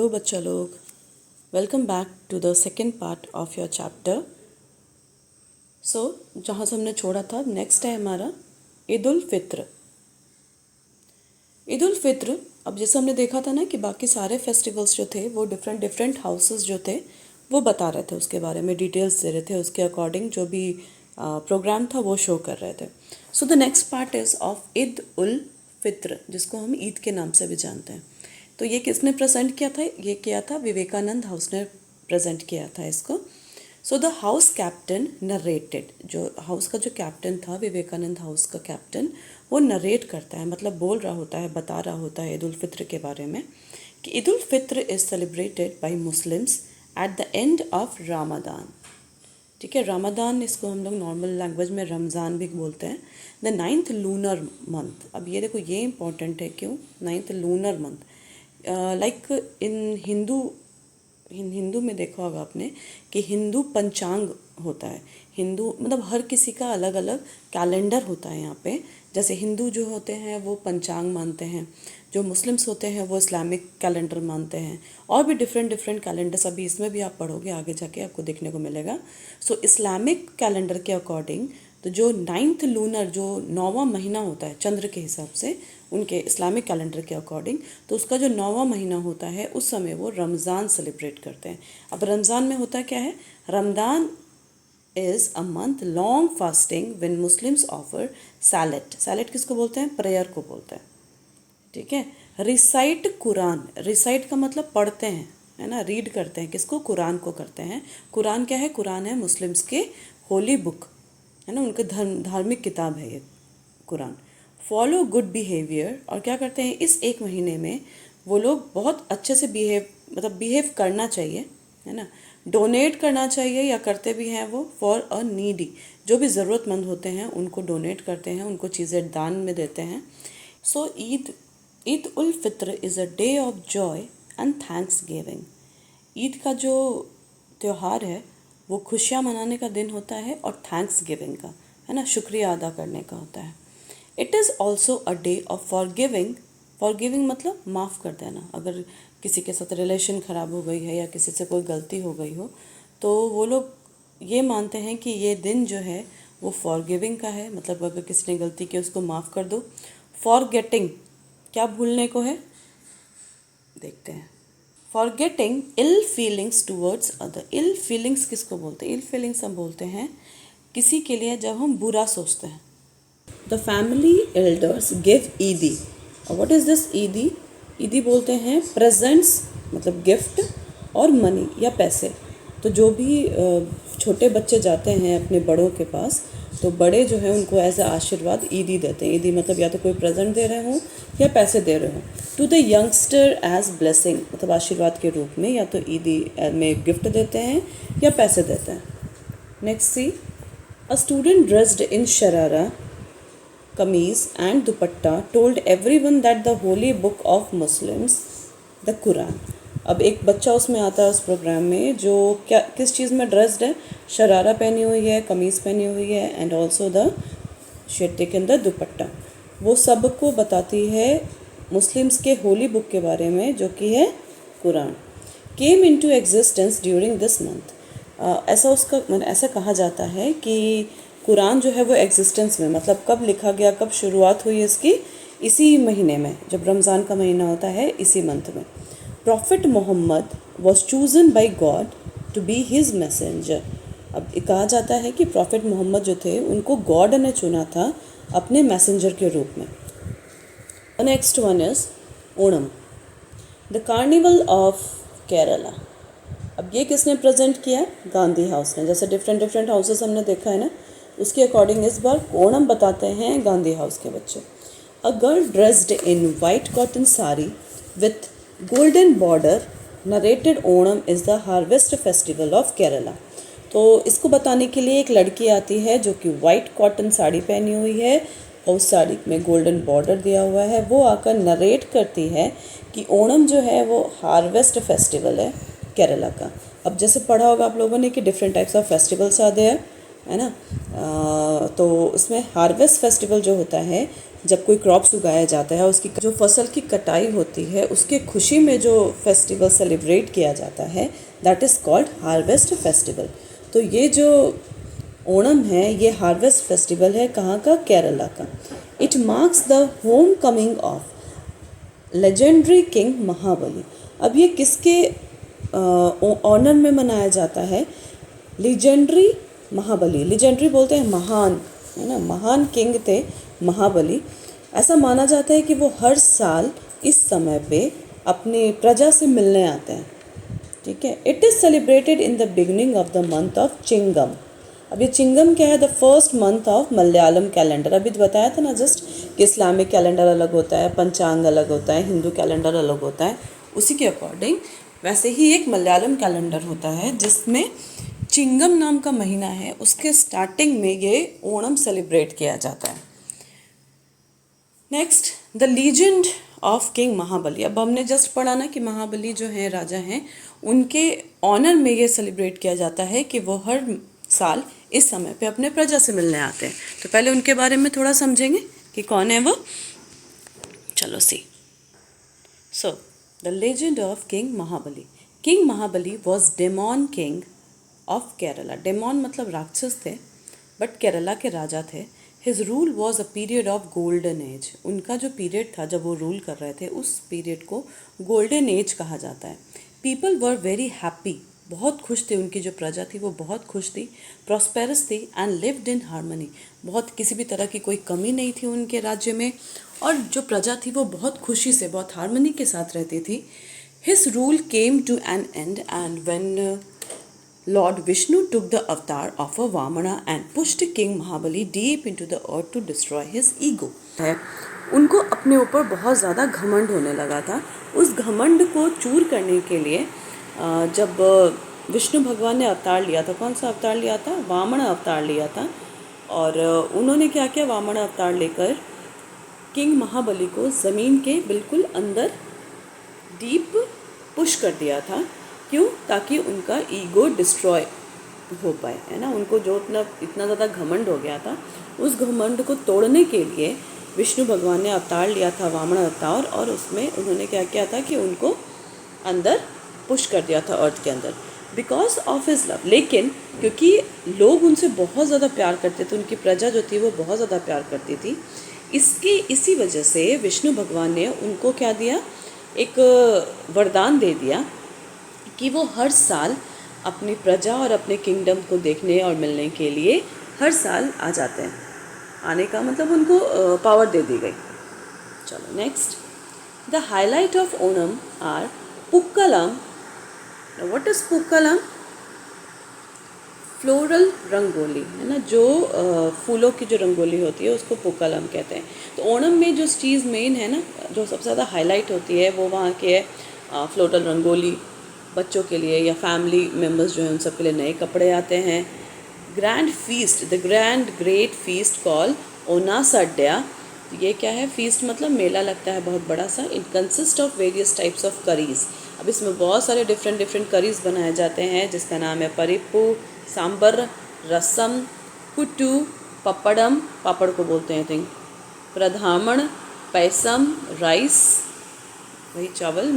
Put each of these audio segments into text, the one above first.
Hello बच्चा लोग, welcome back to the second part of your chapter. So जहाँ से हमने छोड़ा था, नेक्स्ट है हमारा ईद उल फित्र। ईद उल फित्र, अब जैसे हमने देखा था ना कि बाकी सारे फेस्टिवल्स जो थे वो डिफरेंट डिफरेंट हाउसेस जो थे वो बता रहे थे, उसके बारे में डिटेल्स दे रहे थे, उसके अकॉर्डिंग जो भी प्रोग्राम था वो शो कर रहे थे। So the next part is of Eid ul Fitr, जिसको हम ईद के नाम से भी जानते हैं। तो ये किसने प्रेजेंट किया था? ये किया था विवेकानंद हाउस ने प्रेजेंट किया था इसको। So the house captain narrated, जो हाउस का जो कैप्टन था, विवेकानंद हाउस का कैप्टन, वो नरेट करता है, मतलब बोल रहा होता है, बता रहा होता है ईद उल फित्र के बारे में कि Eid ul Fitr is celebrated by Muslims at the end of Ramadan. ठीक है, रामादान इसको हम लोग नॉर्मल लैंग्वेज में रमज़ान भी बोलते हैं। The 9th lunar month. अब ये देखो, ये इंपॉर्टेंट है, क्यों 9th lunar month? Like in Hindu में देखा होगा आपने कि हिंदू पंचांग होता है। हिंदू मतलब हर किसी का अलग अलग कैलेंडर होता है यहाँ पे। जैसे हिंदू जो होते हैं वो पंचांग मानते हैं, जो मुस्लिम्स होते हैं वो इस्लामिक कैलेंडर मानते हैं, और भी डिफरेंट डिफरेंट कैलेंडर्स अभी इसमें भी आप पढ़ोगे, आगे जाके आपको देखने को मिलेगा। सो इस्लामिक कैलेंडर के अकॉर्डिंग तो जो 9th लूनर, जो 9वां महीना होता है चंद्र के हिसाब से, उनके इस्लामिक कैलेंडर के अकॉर्डिंग, तो उसका जो 9वां महीना होता है उस समय वो रमज़ान सेलिब्रेट करते हैं। अब रमज़ान में होता क्या है? Ramzan is a month long fasting when Muslims offer salad. Salad किसको बोलते हैं? प्रेयर को बोलते हैं। ठीक है। रिसाइट कुरान, रिसाइट का मतलब पढ़ते हैं, है ना, रीड करते हैं। किसको? कुरान को करते हैं। कुरान क्या है? कुरान है मुस्लिम्स के होली बुक, है ना, उनके धार्मिक किताब है ये कुरान। फॉलो गुड बिहेवियर, और क्या करते हैं इस एक महीने में वो लोग बहुत अच्छे से बिहेव करना चाहिए, है ना, डोनेट करना चाहिए, या करते भी हैं वो, फॉर अ नीडी, जो भी ज़रूरतमंद होते हैं उनको डोनेट करते हैं, उनको चीज़ें दान में देते हैं। So Eid ul Fitr is a day of joy and thanksgiving. Eid का जो त्यौहार है वो खुशियाँ मनाने का दिन होता है, और थैंक्स गिविंग का, है ना, शुक्रिया अदा करने का होता है। It is also a day of forgiving. Forgiving मतलब माफ़ कर देना। अगर किसी के साथ रिलेशन ख़राब हो गई है या किसी से कोई गलती हो गई हो, तो वो लोग ये मानते हैं कि ये दिन जो है वो फॉरगिविंग का है, मतलब अगर किसी ने गलती की उसको माफ़ कर दो। फॉरगेटिंग, क्या भूलने को है? देखते हैं। फॉरगेटिंग इल फीलिंग्स टूवर्ड्स अदर। इल फीलिंग्स किसको बोलते हैं? इल फीलिंग्स हम बोलते हैं किसी के लिए जब हम बुरा सोचते हैं। द फैमिली एल्डर्स गिव ईदी। और व्हाट इज़ दिस ईदी? ईदी बोलते हैं प्रेजेंट्स, मतलब गिफ्ट, और मनी या पैसे। तो जो भी छोटे बच्चे जाते हैं अपने बड़ों के पास, तो बड़े जो है उनको एज ए आशीर्वाद ईदी देते हैं। ईदी मतलब या तो कोई प्रेजेंट दे रहे हों या पैसे दे रहे हों। To the youngster as blessing, मतलब आशीर्वाद के रूप में, या तो ईदी में गिफ्ट देते हैं या पैसे देते हैं। Next see, a student dressed in sharara kameez and dupatta told everyone that the holy book of Muslims the Quran. अब एक बच्चा उसमें आता है उस प्रोग्राम में, जो क्या किस चीज़ में ड्रेस्ड है? शरारा पहनी हुई है, कमीज़ पहनी हुई है, एंड ऑल्सो द शेटे के अंदर दुपट्टा। वो सबको बताती है मुस्लिम्स के होली बुक के बारे में, जो कि है Quran. Came into existence during this month. ऐसा कहा जाता है कि कुरान जो है वो एग्जिस्टेंस में, मतलब कब लिखा गया, कब शुरुआत हुई इसकी? इसी महीने में, जब रमज़ान का महीना होता है, इसी मंथ में। Prophet Muhammad was chosen by God to be his messenger. अब कहा जाता है कि प्रॉफिट मोहम्मद जो थे उनको गॉड ने चुना था अपने मैसेंजर के रूप में। Next one is Onam, the carnival of Kerala. अब ये किसने प्रेजेंट किया? गांधी हाउस ने। जैसे डिफरेंट डिफरेंट हाउसेस हमने देखा है ना, उसके अकॉर्डिंग इस बार ओणम बताते हैं गांधी हाउस के बच्चे। A girl dressed in white cotton sari with golden border narrated Onam is the harvest festival of Kerala. तो इसको बताने के लिए एक लड़की आती है जो कि वाइट कॉटन साड़ी पहनी हुई है और उस साड़ी में गोल्डन बॉर्डर दिया हुआ है। वो आकर नरेट करती है कि ओणम जो है वो हार्वेस्ट फेस्टिवल है केरला का। अब जैसे पढ़ा होगा आप लोगों ने कि डिफरेंट टाइप्स ऑफ फेस्टिवल्स आते हैं, है ना। तो उसमें हार्वेस्ट फेस्टिवल जो होता है जब कोई क्रॉप्स उगाया जाता है, उसकी जो फसल की कटाई होती है, उसके खुशी में जो फेस्टिवल सेलिब्रेट किया जाता है, that is called harvest festival. तो ये जो ओणम है, ये हार्वेस्ट फेस्टिवल है, कहाँ का? केरला का। It marks the homecoming of legendary king Mahabali. अब ये किसके ऑनर में मनाया जाता है? लीजेंडरी महाबली। लीजेंडरी बोलते हैं महान, है ना, महान किंग थे महाबली। ऐसा माना जाता है कि वो हर साल इस समय पे अपनी प्रजा से मिलने आते हैं, ठीक है। It is celebrated in the beginning of the month of Chingam. अब ये चिंगम क्या है? The first month of Malayalam calendar. अभी तो बताया था ना जस्ट कि इस्लामिक कैलेंडर अलग होता है, पंचांग अलग होता है, हिंदू कैलेंडर अलग होता है। उसी के अकॉर्डिंग वैसे ही एक मलयालम कैलेंडर होता है जिसमें चिंगम नाम का महीना है, उसके स्टार्टिंग में ये ओणम सेलिब्रेट किया जाता है। Next, the legend of king Mahabali. अब हमने जस्ट पढ़ा ना कि महाबली जो हैं राजा हैं, उनके ऑनर में ये सेलिब्रेट किया जाता है कि वो हर साल इस समय पे अपने प्रजा से मिलने आते हैं। तो पहले उनके बारे में थोड़ा समझेंगे कि कौन है वो। चलो see. So the legend of king Mahabali. King Mahabali was demon king of Kerala. Demon मतलब राक्षस थे, बट केरला के राजा थे। His rule was a period of golden age. उनका जो पीरियड था जब वो रूल कर रहे थे, उस पीरियड को गोल्डन एज कहा जाता है। People were very happy. बहुत खुश थे, उनकी जो प्रजा थी वो बहुत खुश थी, प्रॉस्पेरस थी एंड लिव्ड इन हार्मनी। बहुत किसी भी तरह की कोई कमी नहीं थी उनके राज्य में, और जो प्रजा थी वो बहुत खुशी से, बहुत हार्मनी के साथ रहती थी। His rule came to an end and when Lord Vishnu took the avatar of a Vamana and pushed King Mahabali deep into the earth to destroy his ego. है, उनको अपने ऊपर बहुत ज़्यादा घमंड होने लगा था। उस घमंड को चूर करने के लिए जब विष्णु भगवान ने अवतार लिया था, कौन सा अवतार लिया था? वामन अवतार लिया था। और उन्होंने क्या किया? वामन अवतार लेकर किंग महाबली को ज़मीन के बिल्कुल अंदर डीप पुश कर दिया था। क्यों? ताकि उनका ईगो डिस्ट्रॉय हो पाए, है ना। उनको जो इतना ज़्यादा घमंड हो गया था, उस घमंड को तोड़ने के लिए विष्णु भगवान ने अवतार लिया था, वामन अवतार, और उसमें उन्होंने क्या किया था कि उनको अंदर पुश कर दिया था अर्थ के अंदर, बिकॉज ऑफ हिज लव। लेकिन क्योंकि लोग उनसे बहुत ज़्यादा प्यार करते थे, उनकी प्रजा जो थी वो बहुत ज़्यादा प्यार करती थी, इसी वजह से विष्णु भगवान ने उनको क्या दिया? एक वरदान दे दिया कि वो हर साल अपनी प्रजा और अपने किंगडम को देखने और मिलने के लिए हर साल आ जाते हैं। आने का मतलब उनको पावर दे दी गई। चलो next, the highlight of Onam are Pookalam. What is Pookalam? Floral rangoli, है ना, जो फूलों की जो रंगोली होती है उसको पुक्कलम कहते हैं। तो ओणम में जो चीज़ मेन है ना, जो सबसे ज़्यादा हाईलाइट होती है, वो वहाँ के फ्लोरल रंगोली। बच्चों के लिए या फैमिली मेम्बर्स जो हैं उन सब के लिए नए कपड़े आते हैं। Grand feast, the grand great feast call Onasadya. ये क्या है? फीस्ट मतलब मेला लगता है बहुत बड़ा सा। It consist of various types of curries. अब इसमें बहुत सारे डिफरेंट करीज़ बनाए जाते हैं, जिसका नाम है परिप्पू, सांबर, रसम, कुट्टू, पपड़म, पापड़ को बोलते हैं थिंक, प्रधामण, पैसम, राइस वही चावल,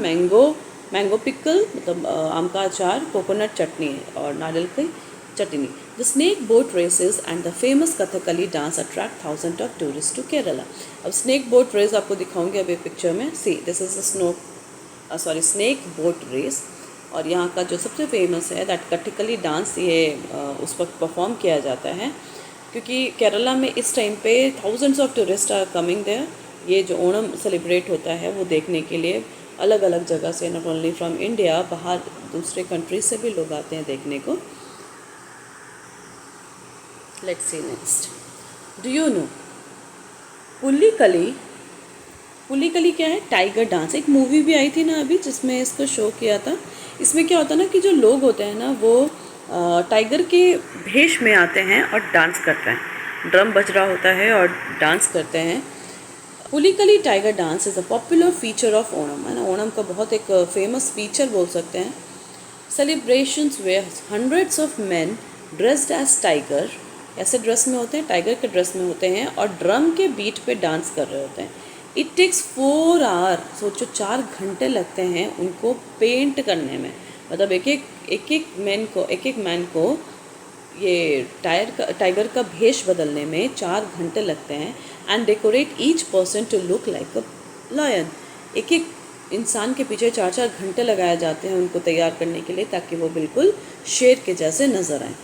मैंगो पिकल मतलब आम का अचार, कोकोनट चटनी और नारियल की चटनी। The snake boat races and the famous Kathakali dance attract thousand of tourist to Kerala. अब स्नेक बोट रेस आपको दिखाऊंगी अभी पिक्चर में। See, this is snake boat race. और यहाँ का जो सबसे फेमस है दैट कथकली डांस, ये उस वक्त परफॉर्म किया जाता है क्योंकि केरला में इस टाइम पे thousands of tourist are coming there. ये जो ओणम सेलिब्रेट होता है वो देखने के लिए अलग अलग जगह से, नॉट ओनली फ्रॉम इंडिया, बाहर दूसरे कंट्रीज से भी लोग आते हैं देखने को। Let's see next, do you no Pulikali? Pulikali क्या है? Tiger dance. एक मूवी भी आई थी ना अभी जिसमें इसको शो किया था। इसमें क्या होता है ना कि जो लोग होते हैं ना वो टाइगर के भेष में आते हैं और डांस करते हैं। ड्रम बज रहा होता है और डांस करते हैं। Pulikali tiger dance is a popular feature of Onam, है ना। ओणम का बहुत एक फेमस फीचर बोल सकते हैं। Celebrations where hundreds of men dressed as tiger ऐसे ड्रेस में होते हैं, टाइगर के ड्रेस में होते हैं और ड्रम के बीट पे डांस कर रहे होते हैं। इट टेक्स 4 आवर, सोचो 4 घंटे लगते हैं उनको पेंट करने में। मतलब एक एक मैन को ये टाइगर का भेष बदलने में 4 घंटे लगते हैं। And decorate each person to look like a lion. एक एक इंसान के पीछे 4 घंटे लगाए जाते हैं उनको तैयार करने के लिए, ताकि वो बिल्कुल शेर के जैसे नज़र आए।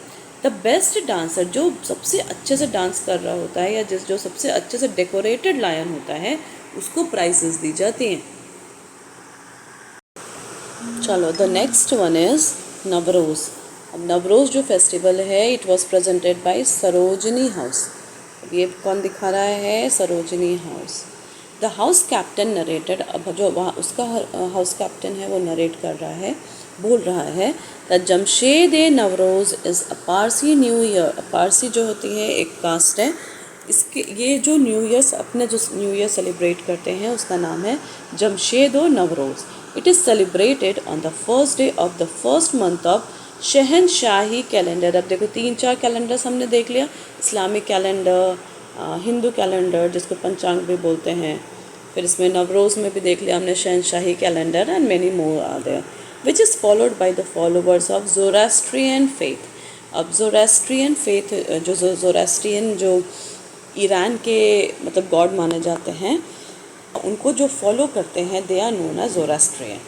द बेस्ट डांसर, जो सबसे अच्छे से डांस कर रहा होता है या जो सबसे अच्छे से डेकोरेटेड लायन होता है, उसको प्राइजेस दी जाती हैं। चलो, the next one is Navroz. अब नवरोज़ जो फेस्टिवल है, it was presented by Sarojini house. अब ये कौन दिखा रहा है? Sarojini house. The house captain narrated. अब जो वहाँ उसका हाउस कैप्टन है वो नरेट कर रहा है, बोल रहा है the Jamshed A Navroz is a Parsi new year. Parsi जो होती है एक कास्ट है, इसके ये जो न्यू ईयर्स अपने जो न्यू ईयर सेलिब्रेट करते हैं उसका नाम है Jamshed o Navroz. It is celebrated on the first day of the first month of Shahenshahi calendar. अब देखो 3-4 कैलेंडर्स हमने देख लिया, इस्लामिक कैलेंडर, हिंदू कैलेंडर जिसको पंचांग भी बोलते हैं, फिर इसमें नवरोज़ में भी देख लिया हमने Shahenshahi calendar, and many more are there, which is followed by the followers of Zoroastrian faith. अब ज़ोरास्ट्रियन फेथ जो ज़ोरास्ट्रियन जो ईरान के मतलब गॉड माने जाते हैं, उनको जो फॉलो करते हैं they are known as Zoroastrian.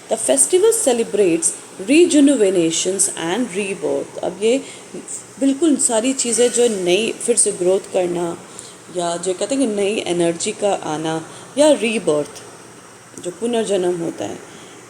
The festival celebrates rejuvenations and rebirth. अब ये बिल्कुल सारी चीज़ें जो नई फिर से ग्रोथ करना, या जो कहते हैं कि नई एनर्जी का आना, या रीबर्थ जो पुनर्जन्म होता है,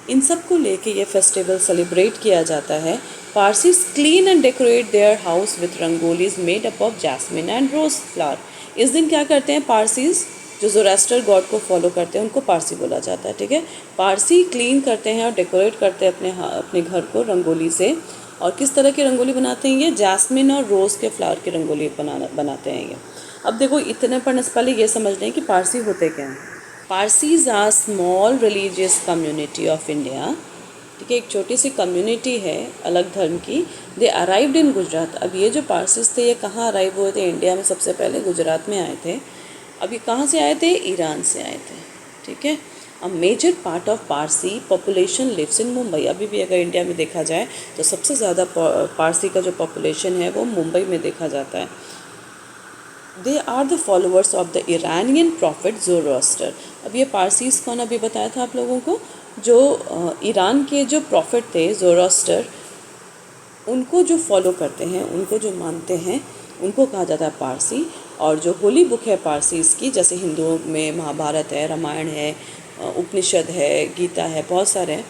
इन सब को लेके ये फेस्टिवल सेलिब्रेट किया जाता है। Parsis clean and decorate their house with rangolis made up of jasmine and rose flower. इस दिन क्या करते हैं पारसीज, जो ज़ोरास्टर गॉड को फॉलो करते हैं उनको पारसी बोला जाता है, ठीक है। पारसी क्लीन करते हैं और डेकोरेट करते हैं अपने घर को रंगोली से। और किस तरह की रंगोली बनाते हैं? ये जैस्मिन और रोज़ के फ्लावर की रंगोली बनाते हैं ये। अब देखो, इतने पढ़ने से पहले ये समझ लें कि पारसी होते क्या हैं। Parsis are small religious community of India, ठीक है, एक छोटी सी कम्युनिटी है अलग धर्म की। दे अराइव्ड इन गुजरात। अब ये जो पारसीज थे ये कहाँ अराइव हुए थे? इंडिया में सबसे पहले गुजरात में आए थे। अब ये कहाँ से आए थे? ईरान से आए थे, ठीक है। A major part of Parsi population lives in Mumbai. अभी भी अगर इंडिया में देखा जाए तो सबसे ज़्यादा पारसी का जो पॉपुलेशन है वो मुंबई में देखा जाता है। They are the followers of the Iranian prophet Zoroaster. अब ये पारसीज कौन, अभी बताया था आप लोगों को, जो ईरान के जो प्रॉफिट थे ज़ोरास्टर, उनको जो फॉलो करते हैं, उनको जो मानते हैं, उनको कहा जाता है पारसी। और जो होली बुक है पारसीज की, जैसे हिंदुओं में महाभारत है, रामायण है, उपनिषद है, गीता है, बहुत सारे हैं।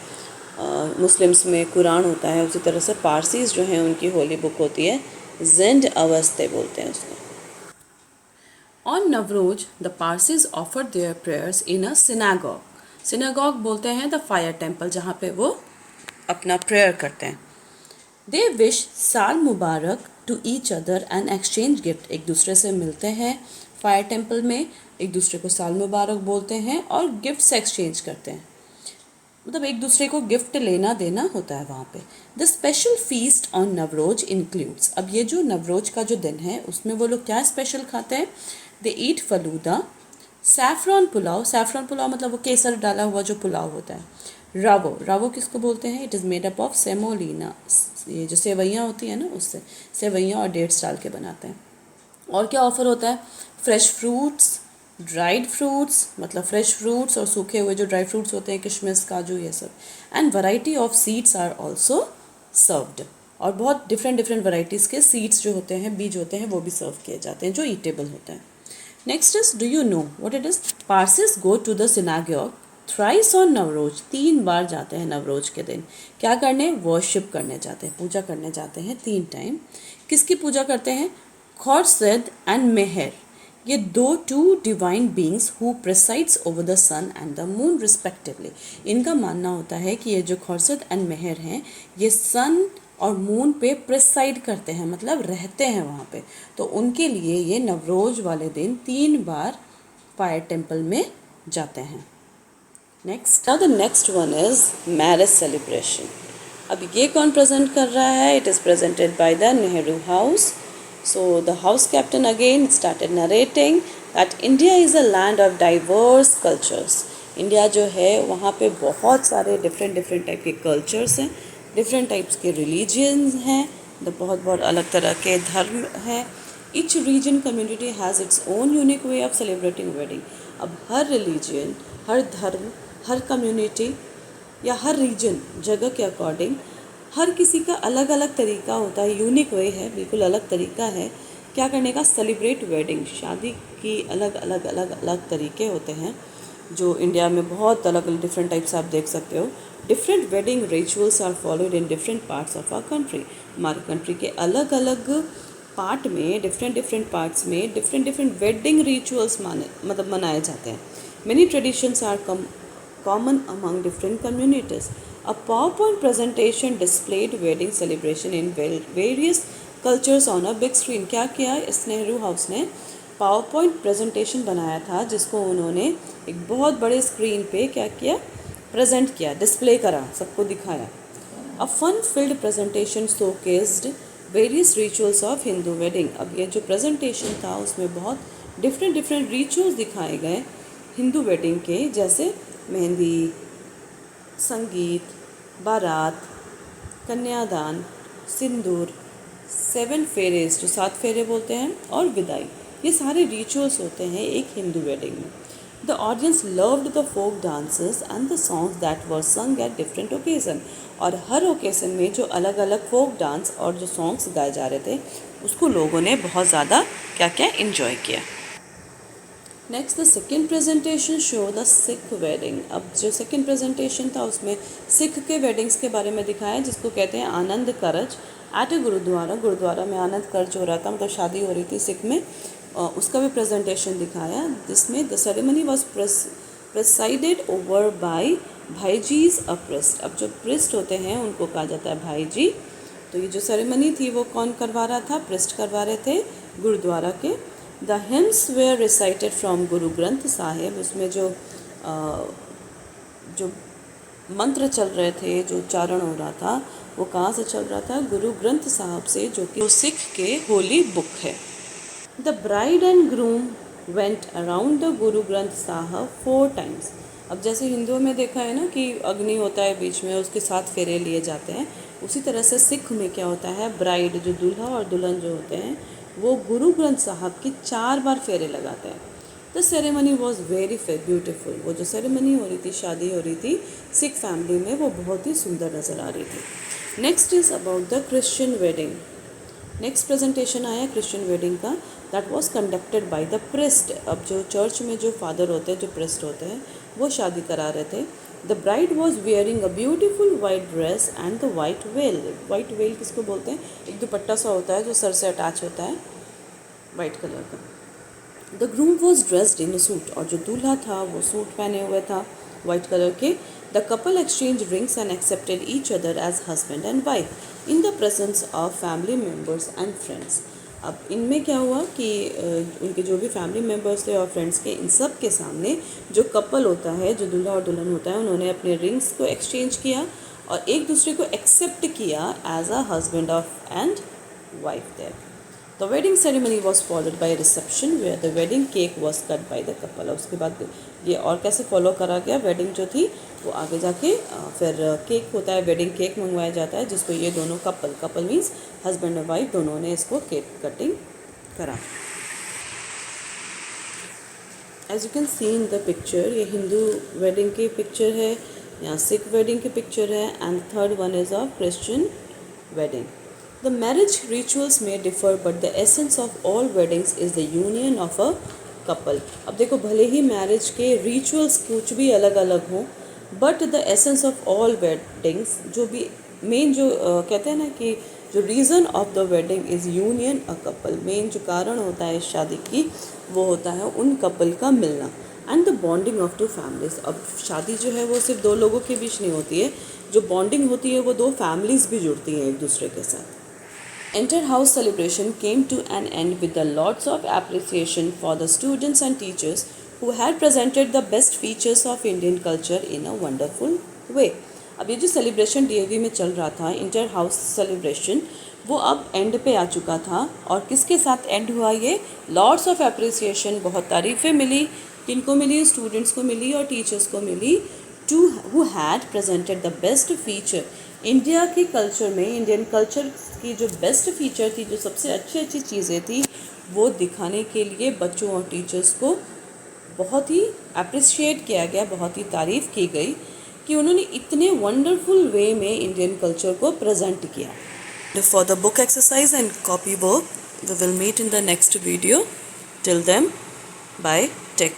मुस्लिम्स में कुरान होता है। उसी तरह से पारसीज जो हैं उनकी होली बुक होती है, ज़ेंड अवस्थे बोलते हैं उसको। On Navroz the Parsis offer their prayers in a synagogue. Synagogue बोलते हैं द फायर टेम्पल, जहाँ पे वो अपना प्रेयर करते हैं। दे विश साल मुबारक to each other and exchange gift. एक दूसरे से मिलते हैं फायर टेम्पल में, एक दूसरे को साल मुबारक बोलते हैं और गिफ्ट्स एक्सचेंज करते हैं। मतलब एक दूसरे को गिफ्ट लेना देना होता है वहाँ पे। The special feast on Navroz includes. अब ये जो नवरोज का जो दिन है उसमें वो लोग क्या स्पेशल खाते हैं? दे ईट फलूदा, सैफरॉन पुलाव। सैफरॉन पुलाव मतलब वो केसर डाला हुआ जो पुलाव होता है। रावो, रावो किसको बोलते हैं? It is made up of semolina. ये जो सेवैयाँ होती हैं ना, उससे सेवैयाँ और डेट्स डाल के बनाते हैं। और क्या ऑफ़र होता है? फ्रेश फ्रूट्स, ड्राइड फ्रूट्स, मतलब फ्रेश फ्रूट्स और सूखे हुए जो ड्राई फ्रूट्स होते हैं, किशमिश, काजू, ये सब। And variety of seeds are also served. और बहुत डिफरेंट वैराइटीज़ के सीड्स जो होते हैं, बीज होते हैं, वो भी सर्व किए जाते हैं जो ईटेबल होते हैं। Next is, do you know what it is? Parsis go to the synagogue thrice on Navroz. 3 बार जाते हैं नवरोज के दिन। क्या करने? वर्शिप करने जाते हैं, पूजा करने जाते हैं 3 टाइम। किसकी पूजा करते हैं? खौरसद एंड मेहर, ये two divine beings who presides over the sun and the moon respectively. इनका मानना होता है कि ये जो खौरसद एंड मेहर हैं, ये सन और मून पे प्रेसाइड करते हैं, मतलब रहते हैं वहाँ पे। तो उनके लिए ये नवरोज वाले दिन 3 बार फायर टेम्पल में जाते हैं। Next, the next one is marriage celebration. अब ये कौन प्रेजेंट कर रहा है? It is presented by the Nehru house. So the house captain again started narrating that India is a land of diverse cultures. India जो है वहाँ पे बहुत सारे डिफरेंट टाइप के कल्चर्स हैं, डिफरेंट टाइप्स के रिलीजियंस हैं, बहुत बहुत अलग तरह के धर्म हैं. Each reason community has its own unique way of celebrating wedding. अब हर रिलीजन, हर धर्म, हर कम्युनिटी या हर रीजन जगह के अकॉर्डिंग हर किसी का अलग अलग तरीका होता है, यूनिक वे है, बिल्कुल अलग तरीका है क्या करने का, सेलिब्रेट वेडिंग. शादी की अलग अलग अलग अलग तरीके होते हैं जो इंडिया में बहुत अलग अलग डिफरेंट टाइप्स आप देख सकते हो. Different wedding rituals are followed in different parts of our country. हमारे कंट्री के अलग अलग पार्ट में, डिफरेंट पार्ट्स में डिफरेंट वेडिंग रिचुअल्स मनाए जाते हैं. Many traditions are common among different communities. A PowerPoint presentation displayed wedding celebration in various cultures on a big screen. क्या किया इस नेहरू हाउस ने, PowerPoint presentation बनाया था जिसको उन्होंने एक बहुत बड़े स्क्रीन पे क्या किया, प्रेजेंट किया, डिस्प्ले करा, सबको दिखाया. A fun-filled presentation showcased various rituals of Hindu wedding. अब ये जो presentation था उसमें बहुत डिफरेंट रिचुअल्स दिखाए गए हिंदू वेडिंग के, जैसे मेहंदी, संगीत, बारात, कन्यादान, सिंदूर, 7 फेरेज जो 7 फेरे बोलते हैं, और विदाई. ये सारे रिचुअल्स होते हैं एक हिंदू वेडिंग में. The audience loved the folk dances and the songs that were sung at different occasion. और हर ओकेजन में जो अलग अलग फोक डांस और जो सॉन्ग्स गाए जा रहे थे उसको लोगों ने बहुत ज़्यादा क्या क्या इन्जॉय किया. Next the second presentation show the Sikh wedding. अब जो सेकेंड प्रेजेंटेशन था उसमें सिख के वेडिंग्स के बारे में दिखाया जिसको कहते हैं आनंद कारज एट ए गुरुद्वारा में आनंद कारज हो रहा था, मतलब शादी हो रही थी सिख में, उसका भी प्रेजेंटेशन दिखाया जिसमें the ceremony was presided over by Bhaijis a priest. अब जो प्रिस्ट होते हैं उनको कहा जाता है भाईजी. तो ये जो सेरेमनी थी वो कौन करवा रहा था, प्रिस्ट करवा रहे थे गुरुद्वारा के. The hymns were recited from Guru Granth Sahib. उसमें जो मंत्र चल रहे थे, जो उच्चारण हो रहा था वो कहाँ से चल रहा था, गुरु ग्रंथ साहब से, जो कि सिख के होली बुक है. The bride and groom went around the Guru Granth साहब 4 times. अब जैसे हिंदुओं में देखा है ना कि अग्नि होता है बीच में, उसके 7 फेरे लिए जाते हैं, उसी तरह से सिख में क्या होता है, ब्राइड जो दूल्हा और दुल्हन जो होते हैं वो गुरु ग्रंथ साहब की 4 बार फेरे लगाते हैं. The ceremony was very beautiful. वो जो सेरेमनी हो रही थी, शादी हो रही थी सिख फैमिली में, वो बहुत ही सुंदर नज़र आ रही थी. Next is about the Christian wedding. Next presentation आया क्रिश्चियन वेडिंग का, that was conducted by the priest. अब जो चर्च में जो फादर होते हैं, जो प्रिस्ट होते हैं, वो शादी करा रहे थे. The bride was wearing a beautiful white dress and the white well. White well किसको बोलते हैं, एक दुपट्टा सा होता है जो सर से अटैच होता है वाइट कलर का. The groom was dressed in a suit. और जो दूल्हा था वो सूट पहने हुए था वाइट कलर के. The couple exchange rings and accepted each other as husband and wife in the presence of family members and friends. अब इनमें क्या हुआ कि उनके जो भी फैमिली मेम्बर्स थे और फ्रेंड्स के, इन सब के सामने जो कपल होता है, जो दूल्हा और दुल्हन होता है, उन्होंने अपने रिंग्स को एक्सचेंज किया और एक दूसरे को एक्सेप्ट किया as a husband of and wife there. The wedding ceremony was followed by a reception where the wedding cake was cut by the couple. उसके बाद ये और कैसे फॉलो करा गया, वेडिंग जो थी वो आगे जाके फिर केक होता है, वेडिंग केक मंगवाया जाता है जिसको ये दोनों कपल मीन्स हस्बैंड और वाइफ दोनों ने इसको केक कटिंग करा. As you can see in the picture, ये हिंदू वेडिंग की पिक्चर है, यहाँ सिख वेडिंग की पिक्चर है, and third one is of Christian wedding. The marriage rituals may differ, but the essence of all weddings is the union of a couple. अब देखो भले ही marriage के रिचुअल्स कुछ भी अलग अलग हों, but the essence of all weddings, जो भी मेन जो कहते हैं ना कि जो reason of the wedding is union a couple. Main जो कारण होता है शादी की वो होता है उन कपल का मिलना and the bonding of 2 families. अब शादी जो है वो सिर्फ 2 लोगों के बीच नहीं होती है, जो बॉन्डिंग होती है वो 2 फैमिलीज़ भी जुड़ती हैं एक दूसरे के साथ. Inter-house celebration came to an end with the lots of appreciation for the students and teachers who had presented the best features of Indian culture in a wonderful way. अब ये जो सेलिब्रेशन DAV में चल रहा था, inter house celebration, वो अब and पे आ चुका था। और किसके साथ एंड हुआ ये? लॉट्स ऑफ अप्रिसिएशन, बहुत तारीफ़ें मिली। किनको मिली? स्टूडेंट्स को मिली और टीचर्स को मिली, to who had presented the best feature. India के कल्चर में, इंडियन कल्चर की जो बेस्ट फीचर थी, जो सबसे अच्छी अच्छी चीज़ें थी, वो दिखाने के लिए बच्चों और टीचर्स को बहुत ही अप्रिशिएट किया गया, बहुत ही तारीफ़ की गई कि उन्होंने इतने वंडरफुल वे में इंडियन कल्चर को प्रेजेंट किया। For the book exercise and copy book, we will meet in the next video. Till then, bye. Take care.